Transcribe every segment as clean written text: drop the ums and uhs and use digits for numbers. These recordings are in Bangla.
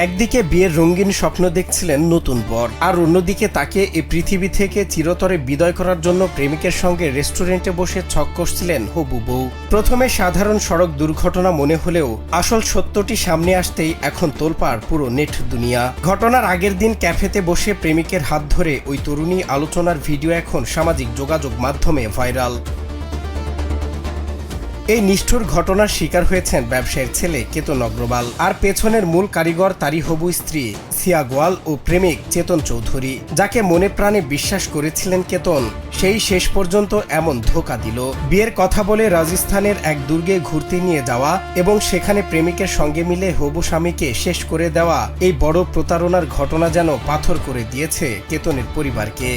একদিকে বিয়ের রঙিন স্বপ্ন দেখছিলেন নতুন বর, আর অন্যদিকে তাকে এই পৃথিবী থেকে চিরতরে বিদায় করার জন্য প্রেমিকের সঙ্গে রেস্টুরেন্টে বসে ছক কষছিলেন হবু বউ। প্রথমে সাধারণ সড়ক দুর্ঘটনা মনে হলেও আসল সত্যটি সামনে আসতেই এখন তোলপাড় পুরো নেট দুনিয়া। ঘটনার আগের দিন ক্যাফেতে বসে প্রেমিকের হাত ধরে ওই তরুণী আলোচনার ভিডিও এখন সামাজিক যোগাযোগ মাধ্যমে ভাইরাল। এই নিষ্ঠুর ঘটনার শিকার হয়েছেন ব্যবসায়ীর ছেলে কেতন অগ্রওয়াল, আর পেছনের মূল কারিগর তারই হবু স্ত্রী সিয়া গোয়াল ও প্রেমিক চেতন চৌধুরী। যাকে মনে প্রাণে বিশ্বাস করেছিলেন কেতন, সেই শেষ পর্যন্ত এমন ধোঁকা দিল। বিয়ের কথা বলে রাজস্থানের এক দুর্গে ঘুরতে নিয়ে যাওয়া এবং সেখানে প্রেমিকের সঙ্গে মিলে হবু স্বামীকে শেষ করে দেওয়া এই বড় প্রতারণার ঘটনা যেন পাথর করে দিয়েছে কেতনের পরিবারকে।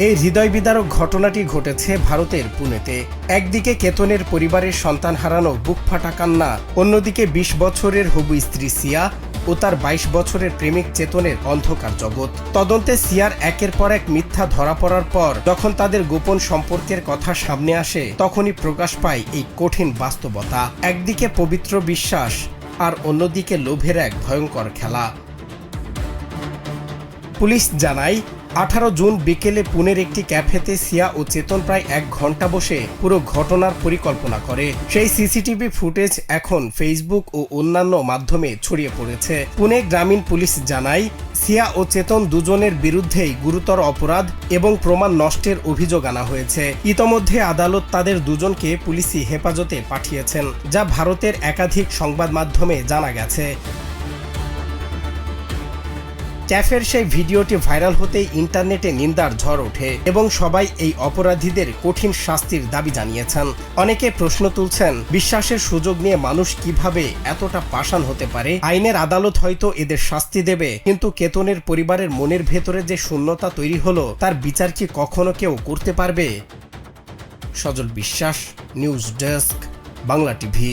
এই হৃদয় বিদারক ঘটনাটি ঘটেছে ভারতের পুনেতে। একদিকে কেতনের পরিবারের সন্তান হারানো বুক ফাটা কান্না, অন্যদিকে ২০ বছরের হবু স্ত্রী সিয়া ও তার ২২ বছরের প্রেমিক চেতনের অন্ধকার জগৎ। তদন্তে সিয়ার একের পর এক মিথ্যা ধরা পড়ার পর যখন তাদের গোপন সম্পর্কের কথা সামনে আসে, তখনই প্রকাশ পায় এই কঠিন বাস্তবতা। একদিকে পবিত্র বিশ্বাস, আর অন্যদিকে লোভের এক ভয়ঙ্কর খেলা। পুলিশ জানায়, ১৮ জুন বিকেলে পুনের একটি ক্যাফেতে সিয়া ও চেতন প্রায় ১ ঘন্টা বসে পুরো ঘটনার পরিকল্পনা করে। সেই সিসিটিভি ফুটেজ এখন ফেসবুক ও অন্যান্য মাধ্যমে ছড়িয়ে পড়েছে। পুনে গ্রামীণ পুলিশ জানায়, সিয়া ও চেতন দুজনের বিরুদ্ধেই গুরুতর অপরাধ এবং প্রমাণ নষ্টের অভিযোগ আনা হয়েছে। ইতোমধ্যে আদালত তাদের দুজনকে পুলিশি হেফাজতে পাঠিয়েছেন, যা ভারতের একাধিক সংবাদ মাধ্যমে জানা গেছে। ক্যাফের সেই ভিডিওটি ভাইরাল হতেই ইন্টারনেটে নিন্দার ঝড় ওঠে এবং সবাই এই অপরাধীদের কঠিন শাস্তির দাবি জানিয়েছেন। অনেকে প্রশ্ন তুলছেন, বিশ্বাসের সুযোগ নিয়ে মানুষ কিভাবে এতটা পাষাণ হতে পারে? আইনের আদালত হয়তো এদের শাস্তি দেবে, কিন্তু কেতনের পরিবারের মনের ভেতরে যে শূন্যতা তৈরি হলো, তার বিচার কি কখনো কেউ করতে পারবে? সজল বিশ্বাস, নিউজ ডেস্ক, বাংলা টিভি।